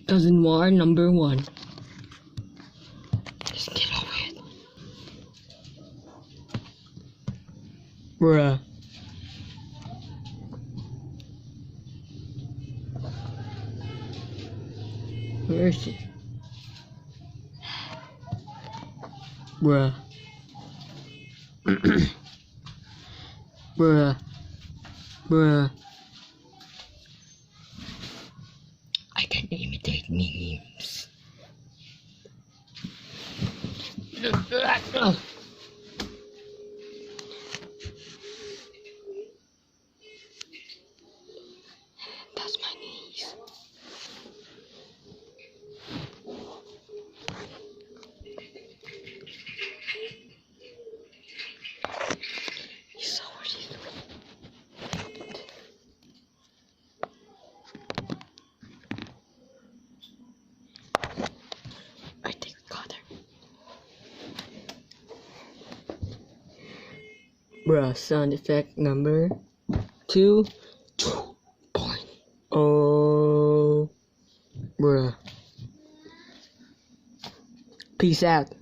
Cousin War number 1. Just get over it. Bruh. Where is she? Bruh. Bruh. Bruh. I can imitate memes. That's my knees. You saw what she's doing. I think we got her. Bruh, sound effect number 2. Oh, bruh. Peace out.